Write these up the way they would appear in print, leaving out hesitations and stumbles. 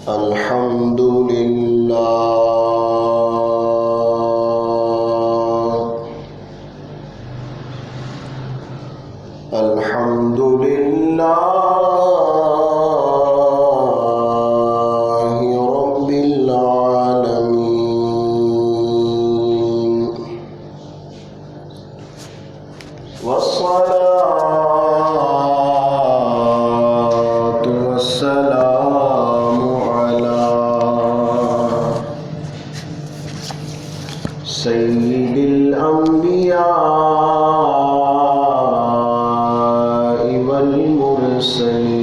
الحمد لله الحمد لله رب العالمين والصلاة والسلام على سيد الأنبياء والمرسلين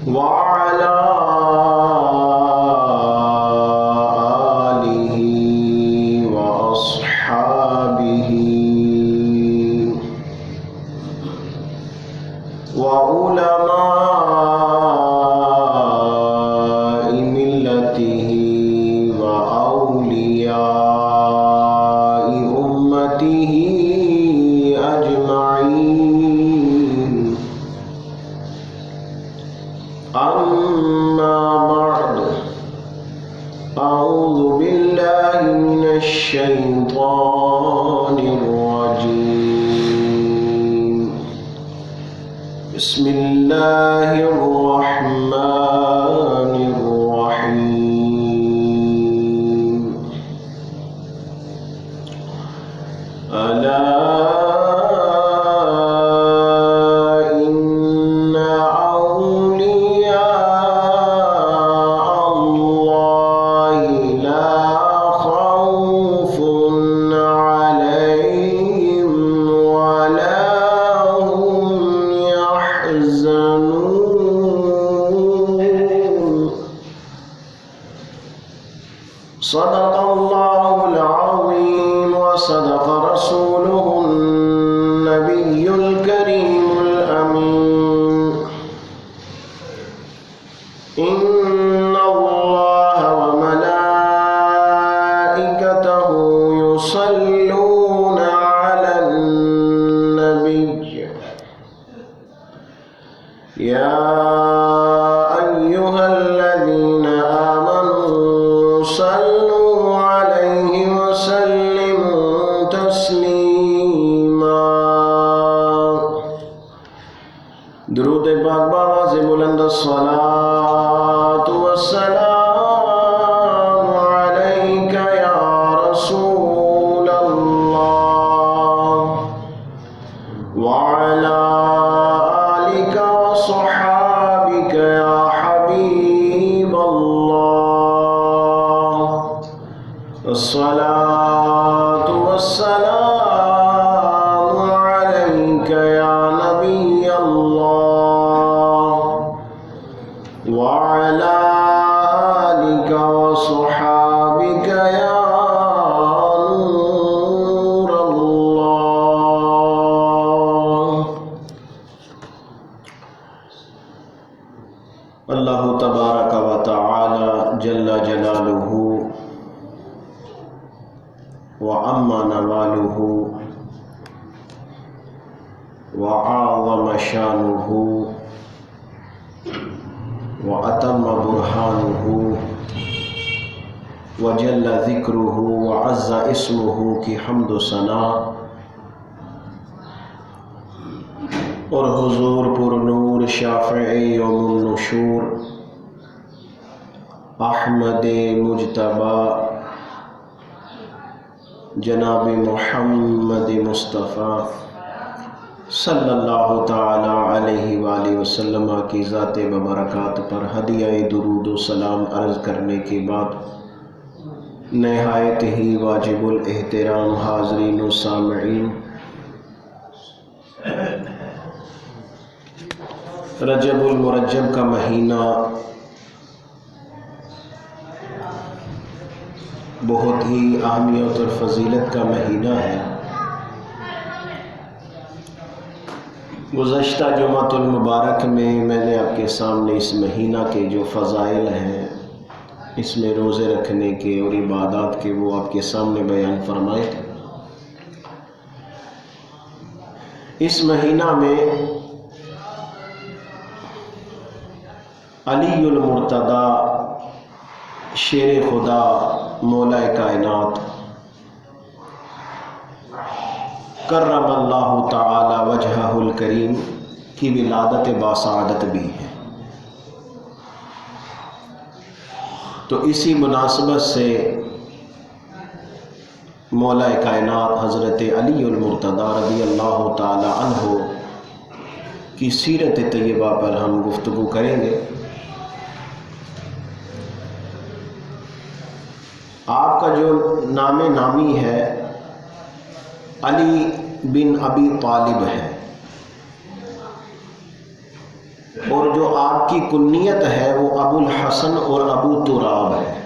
وعلى آله وأصحابه وعلماء ملته وأولياء أمته أجمعين. أما بعد، أعوذ بالله من الشيطان الرجيم. بسم الله الرحمن الرحيم. ألا إن أولياء الله لا خوف عليهم ولا هم يحزنون. صدق الله العظيم وصدق رسوله النبي الكريم الأمين. إن الله وملائكته يصلون على النبي. يا أيها الذين آمنوا صلوا عليه وسلموا تسليما. درود پاک بآواز بلند الصلاة والسلام عليك يا رسول الله وعلى آلك وصحابك يا حبيب الله. الصلاة والسلام عليك يا نبي الله وعلى آلك وصحابك يا نور الله. اللہ تبارک و تعالی جل جلالہ وعم نوالہ وعظم شانہ وأتم برهانه وجل ذکرہ وعز اسمہ کی حمد و ثنا اور حضور پر نور شافع یوم النشور احمد مجتبی جناب محمد مصطفیٰ صلی اللہ تعالی علیہ وآلہ وسلم کی ذات مبارکات پر ہدیہ درود و سلام عرض کرنے کے بعد نہایت ہی واجب الاحترام حاضرین و سامعین، رجب المرجب کا مہینہ بہت ہی اہمیت اور فضیلت کا مہینہ ہے. گزشتہ جمعۃ المبارک میں نے آپ کے سامنے اس مہینہ کے جو فضائل ہیں، اس میں روزے رکھنے کے اور عبادات کے، وہ آپ کے سامنے بیان فرمائے تھے. اس مہینہ میں علی المرتضی شیر خدا مولا کائنات کرم اللہ تعالی وجہہ الکریم کی ولادت باسعادت بھی ہے۔ تو اسی مناسبت سے مولا کائنات حضرت علی المرتضی رضی اللہ تعالی عنہ کی سیرت طیبہ پر ہم گفتگو کریں گے۔ آپ کا جو نام نامی ہے علی بن ابی طالب ہے، اور جو آپ کی کنیت ہے وہ ابو الحسن اور ابو تراب ہے،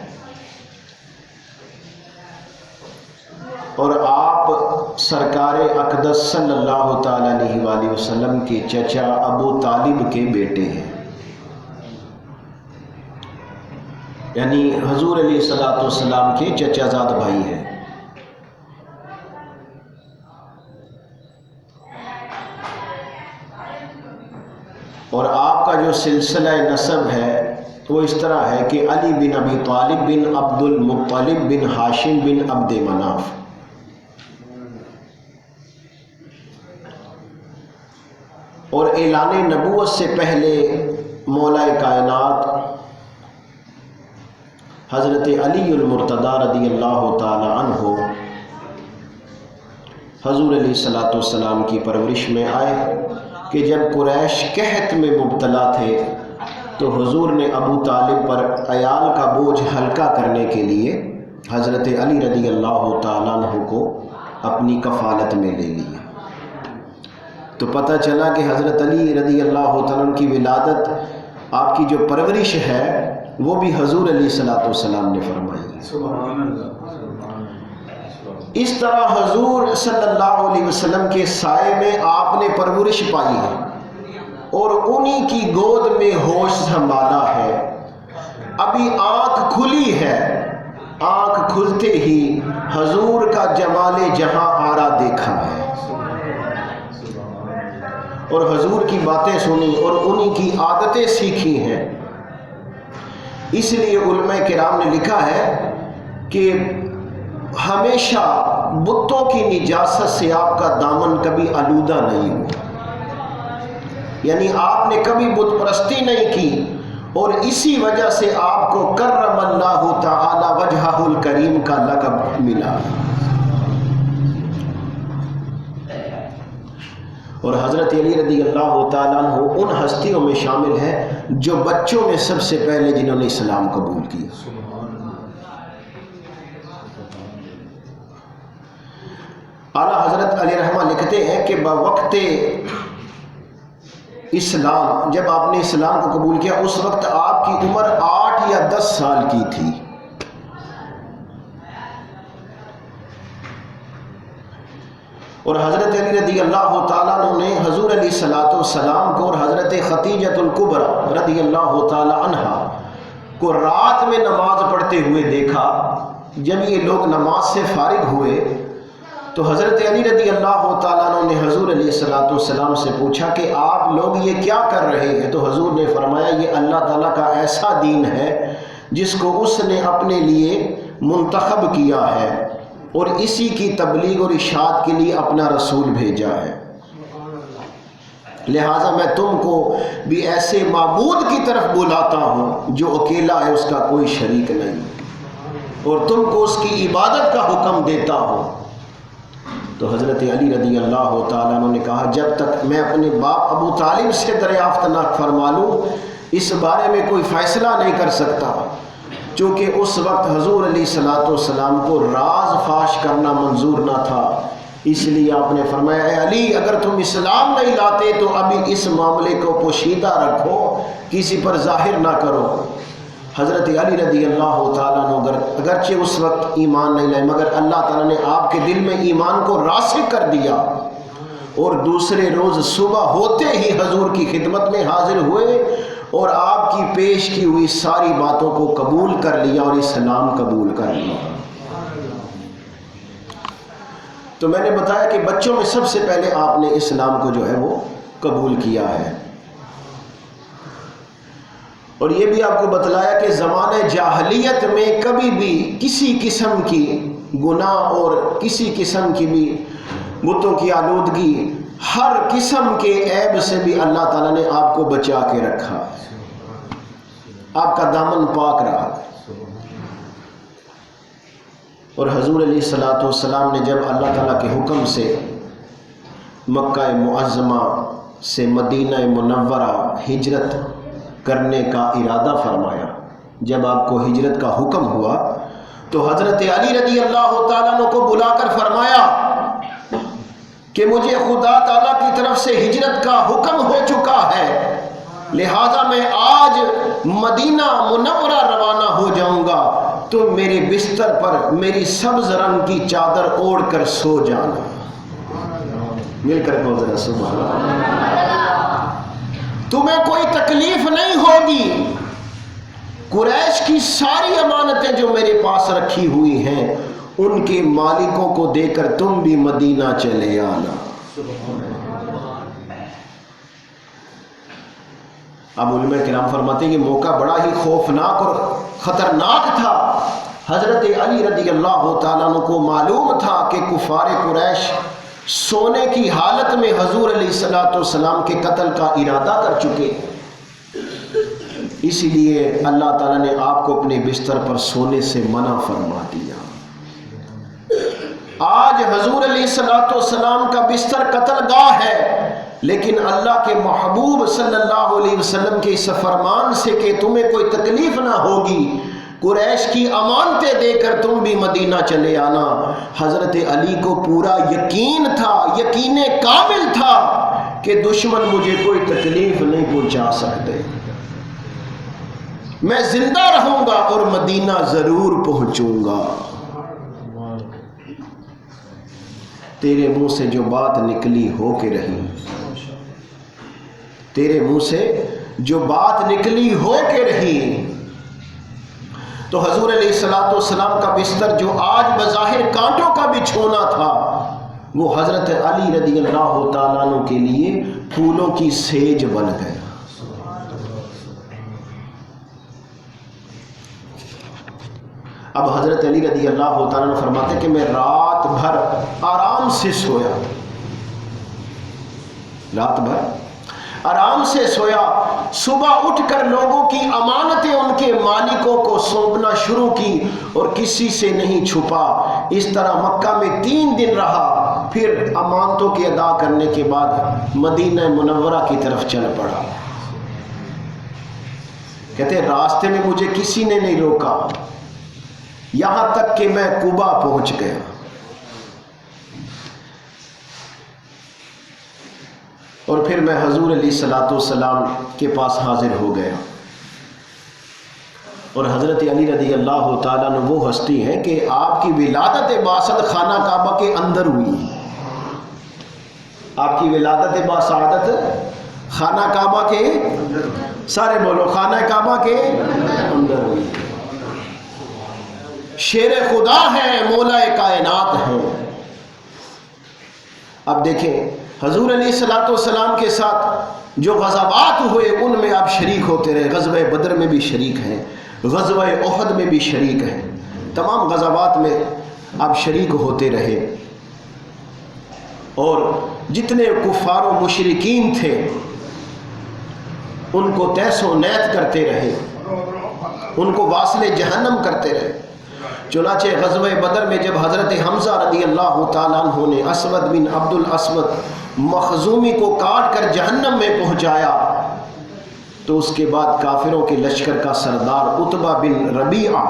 اور آپ سرکار اقدس صلی اللہ تعالی علیہ وآلہ وسلم کے چچا ابو طالب کے بیٹے ہیں، یعنی حضور علیہ السلام کے چچا زاد بھائی ہیں۔ اور آپ کا جو سلسلہ نسب ہے وہ اس طرح ہے کہ علی بن ابی طالب بن عبد المطلب بن ہاشم بن عبد مناف، اور اعلان نبوت سے پہلے مولا کائنات حضرت علی المرتضی رضی اللہ تعالی عنہ حضور علیہ السلام کی پرورش میں آئے کہ جب قریش قحط میں مبتلا تھے تو حضور نے ابو طالب پر عیال کا بوجھ ہلکا کرنے کے لیے حضرت علی رضی اللہ تعالیٰ عنہ کو اپنی کفالت میں لے لیا۔ تو پتہ چلا کہ حضرت علی رضی اللہ تعالیٰ عنہ کی ولادت، آپ کی جو پرورش ہے وہ بھی حضور علیہ السلام نے فرمائی۔ سبحان اللہ۔ اس طرح حضور صلی اللہ علیہ وسلم کے سائے میں آپ نے پرورش پائی ہے اور انہی کی گود میں ہوش سنبھالا ہے۔ ابھی آنکھ کھلی ہے، آنکھ کھلتے ہی حضور کا جمال جہاں آرا دیکھا ہے، اور حضور کی باتیں سنی اور انہی کی عادتیں سیکھی ہیں۔ اس لیے علماء کرام نے لکھا ہے کہ ہمیشہ بتوں کی نجاست سے آپ کا دامن کبھی آلودہ نہیں ہوا، یعنی آپ نے کبھی بت پرستی نہیں کی، اور اسی وجہ سے آپ کو کرم اللہ تعالی وجہہ الکریم کا لقب ملا۔ اور حضرت علی رضی اللہ تعالیٰ عنہ ان ہستیوں میں شامل ہیں جو بچوں میں سب سے پہلے جنہوں نے اسلام قبول کیا۔ اعلیٰ حضرت علی رحمہ لکھتے ہیں کہ بوقت اسلام، جب آپ نے اسلام کو قبول کیا اس وقت آپ کی عمر 8 یا 10 سال کی تھی، اور حضرت علی رضی اللہ تعالیٰ عنہ نے حضور علیہ السلام کو اور حضرت خدیجۃ الکبریٰ رضی اللہ تعالیٰ عنہا کو رات میں نماز پڑھتے ہوئے دیکھا۔ جب یہ لوگ نماز سے فارغ ہوئے تو حضرت علی رضی اللہ تعالیٰ عنہ نے حضور علیہ السلام سے پوچھا کہ آپ لوگ یہ کیا کر رہے ہیں؟ تو حضور نے فرمایا یہ اللہ تعالیٰ کا ایسا دین ہے جس کو اس نے اپنے لیے منتخب کیا ہے، اور اسی کی تبلیغ اور اشاعت کے لیے اپنا رسول بھیجا ہے، لہٰذا میں تم کو بھی ایسے معبود کی طرف بلاتا ہوں جو اکیلا ہے، اس کا کوئی شریک نہیں، اور تم کو اس کی عبادت کا حکم دیتا ہوں۔ تو حضرت علی رضی اللہ تعالیٰ عنہ نے کہا جب تک میں اپنے باپ ابو طالب سے دریافت نہ فرما لوں اس بارے میں کوئی فیصلہ نہیں کر سکتا، چونکہ اس وقت حضور علیہ السلام کو راز فاش کرنا منظور نہ تھا۔ اس لیے آپ نے فرمایا اے علی اگر تم اسلام نہیں لاتے تو ابھی اس معاملے کو پوشیدہ رکھو، کسی پر ظاہر نہ کرو۔ حضرت علی رضی اللہ تعالیٰ عنہ اگرچہ اس وقت ایمان نہیں لائے، مگر اللہ تعالیٰ نے آپ کے دل میں ایمان کو راسخ کر دیا، اور دوسرے روز صبح ہوتے ہی حضور کی خدمت میں حاضر ہوئے اور آپ کی پیش کی ہوئی ساری باتوں کو قبول کر لیا اور اسلام قبول کر لیا۔ تو میں نے بتایا کہ بچوں میں سب سے پہلے آپ نے اسلام کو جو ہے وہ قبول کیا ہے، اور یہ بھی آپ کو بتلایا کہ زمانہ جاہلیت میں کبھی بھی کسی قسم کی گناہ اور کسی قسم کی بھی بتوں کی آلودگی، ہر قسم کے عیب سے بھی اللہ تعالیٰ نے آپ کو بچا کے رکھا، آپ کا دامن پاک رہا۔ اور حضور علیہ الصلوۃ والسلام نے جب اللہ تعالیٰ کے حکم سے مکہ معظمہ سے مدینہ منورہ ہجرت کرنے کا ارادہ فرمایا، جب آپ کو ہجرت کا حکم ہوا تو حضرت علی رضی اللہ تعالیٰ عنہ کو بلا کر فرمایا کہ مجھے خدا تعالیٰ کی طرف سے ہجرت کا حکم ہو چکا ہے، لہذا میں آج مدینہ منورہ روانہ ہو جاؤں گا، تو میرے بستر پر میری سبز رنگ کی چادر اوڑھ کر سو جانا۔ مل کر کہو ذرا سبحان اللہ۔ تمہیں کوئی تکلیف نہیں ہوگی، قریش کی ساری امانتیں جو میرے پاس رکھی ہوئی ہیں ان کے مالکوں کو دے کر تم بھی مدینہ چلے آنا۔ اب علماء کرام فرماتے ہیں کہ موقع بڑا ہی خوفناک اور خطرناک تھا۔ حضرت علی رضی اللہ تعالیٰ عنہ کو معلوم تھا کہ کفار قریش سونے کی حالت میں حضور علیہ الصلوۃ والسلام کے قتل کا ارادہ کر چکے، اسی لیے اللہ تعالیٰ نے آپ کو اپنے بستر پر سونے سے منع فرما دیا۔ آج حضور علیہ الصلوۃ والسلام کا بستر قتل گاہ ہے، لیکن اللہ کے محبوب صلی اللہ علیہ وسلم کے اس فرمان سے کہ تمہیں کوئی تکلیف نہ ہوگی، قریش کی امانتیں دے کر تم بھی مدینہ چلے آنا، حضرت علی کو پورا یقین تھا، یقین کامل تھا کہ دشمن مجھے کوئی تکلیف نہیں پہنچا سکتے، میں زندہ رہوں گا اور مدینہ ضرور پہنچوں گا۔ تیرے منہ سے جو بات نکلی ہو کے رہی، تیرے منہ سے جو بات نکلی ہو کے رہی۔ تو حضور علیہ الصلوۃ والسلام کا بستر جو آج بظاہر کانٹوں کا بچھونا تھا، وہ حضرت علی رضی اللہ تعالیٰ عنہ کے لیے پھولوں کی سیج بن گیا۔ اب حضرت علی رضی اللہ تعالیٰ عنہ فرماتے ہیں کہ میں رات بھر آرام سے سویا، رات بھر آرام سے سویا، صبح اٹھ کر لوگوں کی امانتیں ان کے مالکوں کو سونپنا شروع کی اور کسی سے نہیں چھپا۔ اس طرح مکہ میں 3 دن رہا، پھر امانتوں کے ادا کرنے کے بعد مدینہ منورہ کی طرف چل پڑا۔ کہتے ہیں راستے میں مجھے کسی نے نہیں روکا، یہاں تک کہ میں قبا پہنچ گیا۔ اور پھر میں حضور علیہ الصلوۃ والسلام کے پاس حاضر ہو گیا۔ اور حضرت علی رضی اللہ تعالیٰ عنہ وہ ہستی ہیں کہ آپ کی ولادت باسط خانہ کعبہ کے اندر ہوئی، آپ کی ولادت باسعادت خانہ کعبہ کے، سارے بولو، خانہ کعبہ کے اندر ہوئی۔ شیر خدا ہے، مولا کائنات ہیں۔ اب دیکھیں حضور علیہ الصلوۃ والسلام کے ساتھ جو غزوات ہوئے ان میں آپ شریک ہوتے رہے، غزوہ بدر میں بھی شریک ہیں، غزوہ احد میں بھی شریک ہیں، تمام غزوات میں آپ شریک ہوتے رہے، اور جتنے کفار و مشرکین تھے ان کو تیس و نیت کرتے رہے، ان کو واصل جہنم کرتے رہے۔ چنانچہ غزوہ بدر میں جب حضرت حمزہ رضی اللہ تعالیٰ عنہ نے اسود بن عبد الاسود مخزومی کو کاٹ کر جہنم میں پہنچایا، تو اس کے بعد کافروں کے لشکر کا سردار عتبہ بن ربیعہ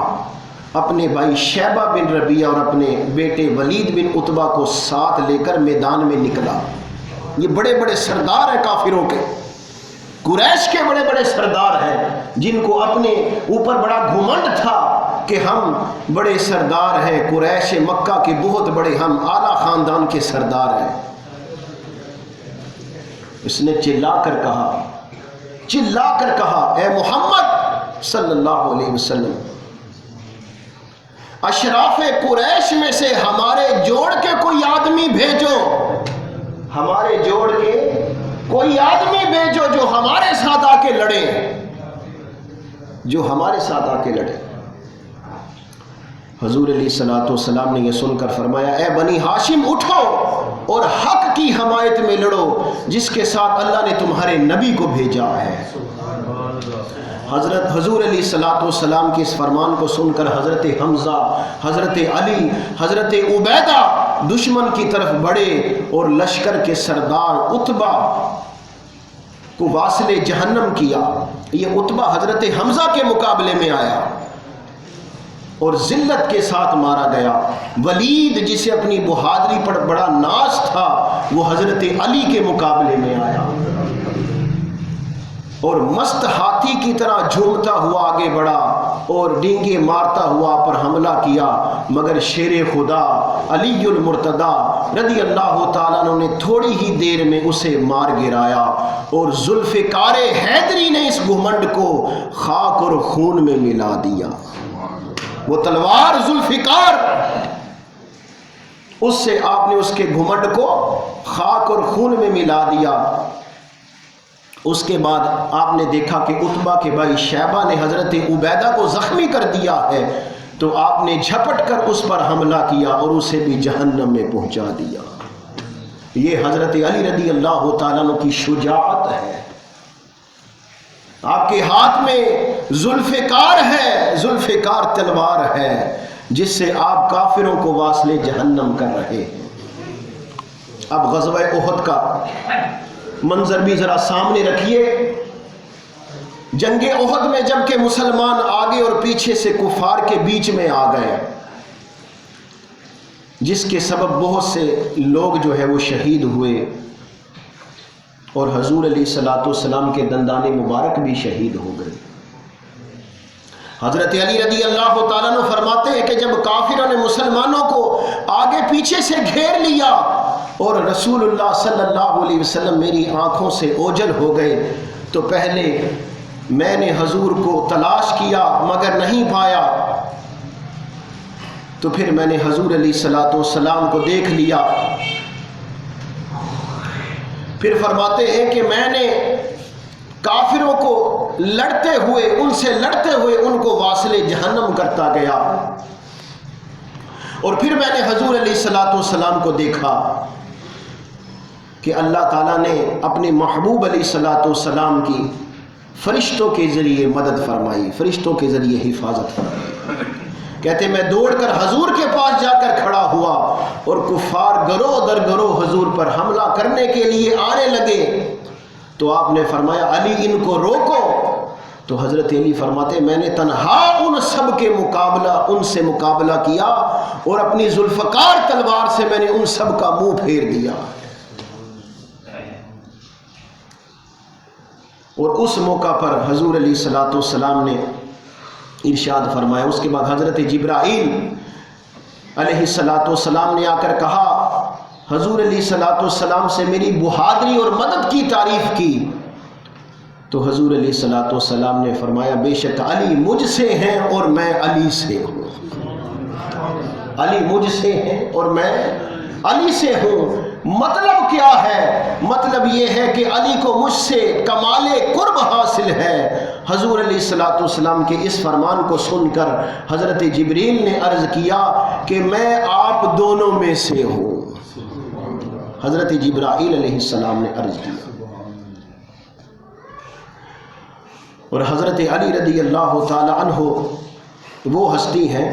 اپنے بھائی شیبہ بن ربیعہ اور اپنے بیٹے ولید بن عتبہ کو ساتھ لے کر میدان میں نکلا۔ یہ بڑے بڑے سردار ہیں کافروں کے، قریش کے بڑے بڑے سردار ہیں، جن کو اپنے اوپر بڑا گھمنڈ تھا کہ ہم بڑے سردار ہیں، قریش مکہ کے بہت بڑے، ہم اعلیٰ خاندان کے سردار ہیں۔ اس نے چلا کر کہا اے محمد صلی اللہ علیہ وسلم، اشراف قریش میں سے ہمارے جوڑ کے کوئی آدمی بھیجو، ہمارے جوڑ کے کوئی آدمی بھیجو جو ہمارے ساتھ آ کے لڑے۔ جو ہمارے ساتھ آ کے لڑے۔ حضور علیہ الصلوۃ والسلام نے یہ سن کر فرمایا اے بنی ہاشم اٹھو اور حق کی حمایت میں لڑو جس کے ساتھ اللہ نے تمہارے نبی کو بھیجا ہے۔ حضور علیہ الصلوۃ والسلام کے اس فرمان کو سن کر حضرت حمزہ، حضرت علی، حضرت عبیدہ دشمن کی طرف بڑھے اور لشکر کے سردار عتبہ کو واصل جہنم کیا۔ یہ عتبہ حضرت حمزہ کے مقابلے میں آیا اور ذلت کے ساتھ مارا گیا۔ ولید جسے اپنی بہادری پر بڑا ناز تھا وہ حضرت علی کے مقابلے میں آیا اور مست ہاتھی کی طرح جھومتا ہوا آگے بڑھا اور ڈینگے مارتا ہوا پر حملہ کیا، مگر شیر خدا علی المرتضی رضی اللہ تعالیٰ عنہ نے تھوڑی ہی دیر میں اسے مار گرایا اور ذوالفقار حیدری نے اس گھمنڈ کو خاک اور خون میں ملا دیا۔ وہ تلوار ذوالفقار، اس سے آپ نے اس کے گھمنڈ کو خاک اور خون میں ملا دیا۔ اس کے بعد آپ نے دیکھا کہ عتبہ کے بھائی شیبہ نے حضرت عبیدہ کو زخمی کر دیا ہے، تو آپ نے جھپٹ کر اس پر حملہ کیا اور اسے بھی جہنم میں پہنچا دیا۔ یہ حضرت علی رضی اللہ تعالیٰ عنہ کی شجاعت ہے۔ آپ کے ہاتھ میں ذوالفقار ہے، ذوالفقار تلوار ہے جس سے آپ کافروں کو واصل جہنم کر رہے ہیں۔ اب غزوہ احد کا منظر بھی ذرا سامنے رکھیے۔ جنگ احد میں جب کہ مسلمان آگے اور پیچھے سے کفار کے بیچ میں آ گئے، جس کے سبب بہت سے لوگ جو ہے وہ شہید ہوئے اور حضور علیہ الصلوۃ والسلام کے دندان مبارک بھی شہید ہو گئے۔ حضرت علی رضی اللہ تعالیٰ عنہ فرماتے ہیں کہ جب کافروں نے مسلمانوں کو آگے پیچھے سے گھیر لیا اور رسول اللہ صلی اللہ علیہ وسلم میری آنکھوں سے اوجھل ہو گئے، تو پہلے میں نے حضور کو تلاش کیا مگر نہیں پایا، تو پھر میں نے حضور علیہ الصلوۃ والسلام کو دیکھ لیا۔ پھر فرماتے ہیں کہ میں نے کافروں کو لڑتے ہوئے، ان سے لڑتے ہوئے ان کو واصل جہنم کرتا گیا، اور پھر میں نے حضور علیہ الصلوۃ والسلام کو دیکھا کہ اللہ تعالیٰ نے اپنے محبوب علیہ الصلوۃ والسلام کی فرشتوں کے ذریعے مدد فرمائی، فرشتوں کے ذریعے حفاظت فرمائی۔ کہتے میں دوڑ کر حضور کے پاس جا کر کھڑا ہوا اور کفار گروہ در گروہ حضور پر حملہ کرنے کے لیے آنے لگے، تو آپ نے فرمایا علی ان کو روکو، تو حضرت علی فرماتے میں نے تنہا ان سب کے ان سے مقابلہ کیا اور اپنی ذوالفقار تلوار سے میں نے ان سب کا منہ پھیر دیا۔ اور اس موقع پر حضور علیہ الصلوۃ والسلام نے ارشاد فرمایا، اس کے بعد حضرت جبرائیل علیہ الصلوۃ والسلام نے آ کر کہا، حضور علیہ الصلوۃ والسلام سے میری بہادری اور مدد کی تعریف کی، تو حضور علیہ الصلوۃ والسلام نے فرمایا بے شک علی مجھ سے ہیں اور میں علی سے ہوں، علی مجھ سے ہیں اور میں علی سے ہوں۔ مطلب کیا ہے؟ مطلب یہ ہے کہ علی کو مجھ سے کمال قرب حاصل ہے۔ حضور علیہ الصلوۃ والسلام کے اس فرمان کو سن کر حضرت جبریل نے عرض کیا کہ میں آپ دونوں میں سے ہوں۔ حضرت جبرائیل علیہ السلام نے عرض کیا، اور حضرت علی رضی اللہ تعالی عنہ وہ ہستی ہیں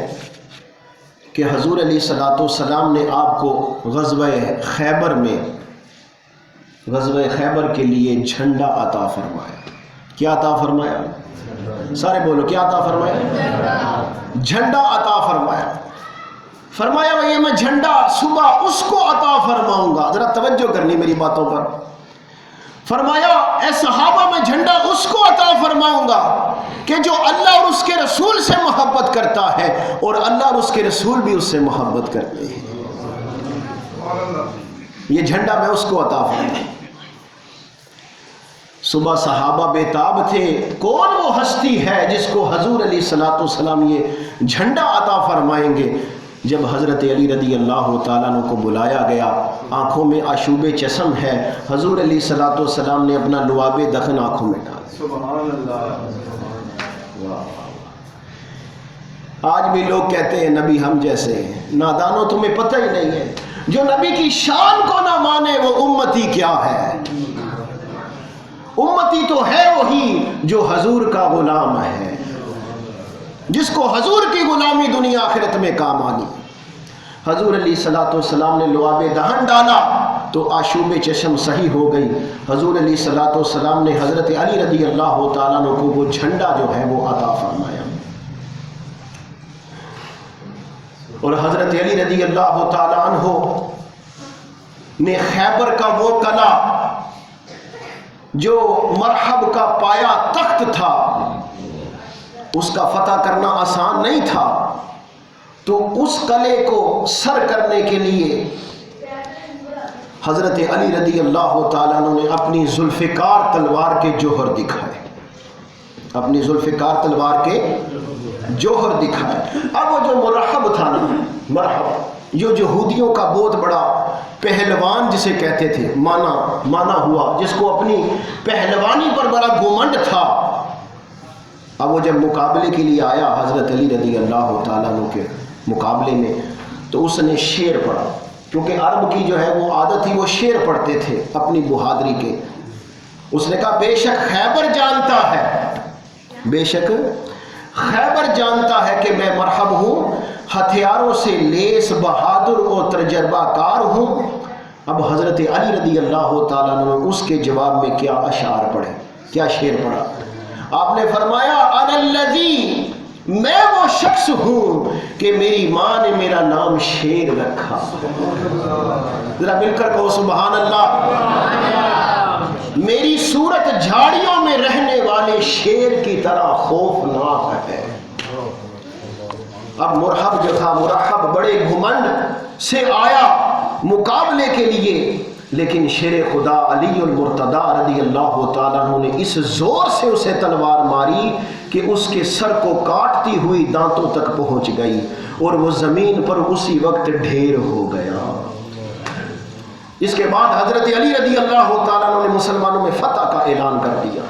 کہ حضور علیہ الصلوۃ والسلام نے آپ کو غزوہ خیبر کے لیے جھنڈا عطا فرمایا۔ کیا عطا فرمایا؟ سارے بولو، کیا عطا فرمایا؟ جھنڈا عطا فرمایا۔ فرمایا یہ میں جھنڈا صبح اس کو عطا فرماؤں گا، ذرا توجہ کرنی میری باتوں پر۔ فرمایا اے صحابہ میں جھنڈا اس کو عطا فرماؤں گا کہ جو اللہ اور اس کے رسول سے محبت کرتا ہے، اور اللہ اور اس کے رسول بھی اس سے محبت کرتے ہیں۔ یہ جھنڈا میں اس کو عطا فرماؤں۔ صبح صحابہ بے تاب تھے، کون وہ ہستی ہے جس کو حضور علیہ الصلوۃ والسلام یہ جھنڈا عطا فرمائیں گے؟ جب حضرت علی رضی اللہ تعالیٰ عنہ کو بلایا گیا، آنکھوں میں آشوب چشم ہے، حضور علیہ الصلوۃ والسلام نے اپنا لعاب دفن آنکھوں میں ڈالا۔ آج بھی لوگ کہتے ہیں نبی ہم جیسے ہیں. نادانوں تمہیں پتہ ہی نہیں ہے جو نبی کی شان کو نہ مانے وہ امتی کیا ہے. امتی تو ہے وہی جو حضور کا غلام ہے، جس کو حضور کی غلامی دنیا آخرت میں کام آنی. حضور علیہ الصلوۃ والسلام نے لعاب دہن ڈالا تو آشوب چشم صحیح ہو گئی. حضور علیہ الصلوۃ والسلام نے حضرت علی رضی اللہ تعالیٰ عنہ کو وہ جھنڈا جو ہے وہ عطا فرمایا. اور حضرت علی رضی اللہ تعالیٰ عنہ نے خیبر کا وہ قلعہ جو مرحب کا پایا تخت تھا اس کا فتح کرنا آسان نہیں تھا، تو اس قلعے کو سر کرنے کے لیے حضرت علی رضی اللہ تعالیٰ عنہ نے اپنی ذوالفقار تلوار کے جوہر دکھائے. اپنی ذوالفقار تلوار کے جوہر دکھائے. اب وہ جو مرحب تھا نا، مرحب جو یہودیوں کا بہت بڑا پہلوان جسے کہتے تھے، مانا ہوا، جس کو اپنی پہلوانی پر بڑا گھمنڈ تھا. اب وہ جب مقابلے کے لیے آیا حضرت علی رضی اللہ تعالیٰ عنہ کے مقابلے میں، تو اس نے شعر پڑھا، کیونکہ عرب کی جو ہے وہ عادت تھی وہ شعر پڑھتے تھے اپنی بہادری کے. اس نے کہا بے شک خیبر جانتا ہے، بے شک خیبر جانتا ہے کہ میں مرحب ہوں، ہتھیاروں سے لیس بہادر اور تجربہ کار ہوں. اب حضرت علی رضی اللہ تعالیٰ عنہ اس کے جواب میں کیا اشعار پڑھے، کیا شعر پڑھا. آپ نے فرمایا انا الذی، میں وہ شخص ہوں کہ میری ماں نے میرا نام شیر رکھا. ذرا مل کر کہو سبحان اللہ. میری صورت جھاڑیوں میں رہنے والے شیر کی طرح خوفناک ہے. اب مرحب جو تھا، مرحب بڑے گھمنڈ سے آیا مقابلے کے لیے، لیکن شیر خدا علی المرتضی رضی اللہ تعالیٰ عنہ نے اس زور سے اسے تلوار ماری کہ اس کے سر کو کاٹتی ہوئی دانتوں تک پہنچ گئی اور وہ زمین پر اسی وقت ڈھیر ہو گیا. اس کے بعد حضرت علی رضی اللہ تعالیٰ عنہ نے مسلمانوں میں فتح کا اعلان کر دیا.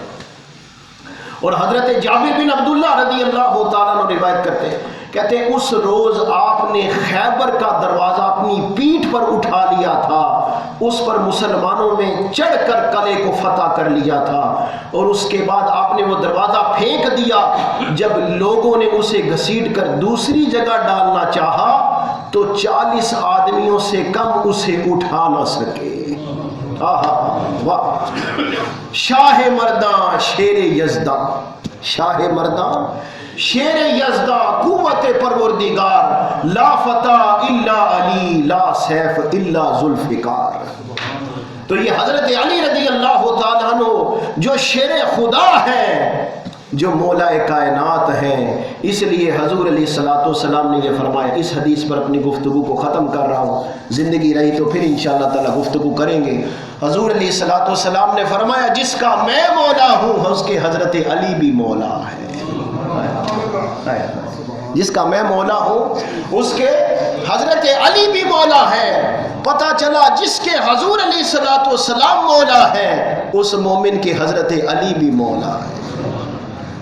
اور حضرت جابر بن عبداللہ رضی اللہ تعالیٰ عنہ روایت کرتے ہیں، کہتے ہیں اس روز آپ نے خیبر کا دروازہ اپنی پیٹھ پر اٹھا لیا تھا، اس پر مسلمانوں میں چڑھ کر قلعے کو فتح کر لیا تھا، اور اس کے بعد آپ نے وہ دروازہ پھینک دیا. جب لوگوں نے اسے گھسیٹ کر دوسری جگہ ڈالنا چاہا تو 40 آدمیوں سے کم اسے اٹھا نہ سکے. واہ، شاہ مرداں شیر یزداں، شاہ مرداں شیر یزداں، قوت پروردگار، لا فتح الا علی، لا سیف الا ذوالفقار. تو یہ حضرت علی رضی اللہ تعالیٰ عنہ جو شیر خدا ہے، جو مولا کائنات ہیں، اس لیے حضور علیہ الصلوۃ والسلام نے یہ فرمایا. اس حدیث پر اپنی گفتگو کو ختم کر رہا ہوں، زندگی رہی تو پھر انشاءاللہ تعالی گفتگو کریں گے. حضور علیہ الصلوۃ والسلام نے فرمایا جس کا میں مولا ہوں اس کے حضرت علی بھی مولا ہے. جس کا میں مولا ہوں اس کے حضرت علی بھی مولا ہے. پتہ چلا جس کے حضور علیہ الصلوۃ والسلام مولا ہے اس مومن کے حضرت علی بھی مولا ہے.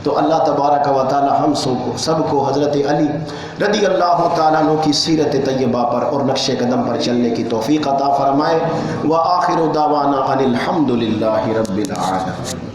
تو اللہ تبارک و تعالی ہم سب کو حضرت علی رضی اللہ تعالیٰ عنہ کی سیرت طیبہ پر اور نقش قدم پر چلنے کی توفیق عطا فرمائے. وآخر دعوانا ان الحمد للہ رب العالمین.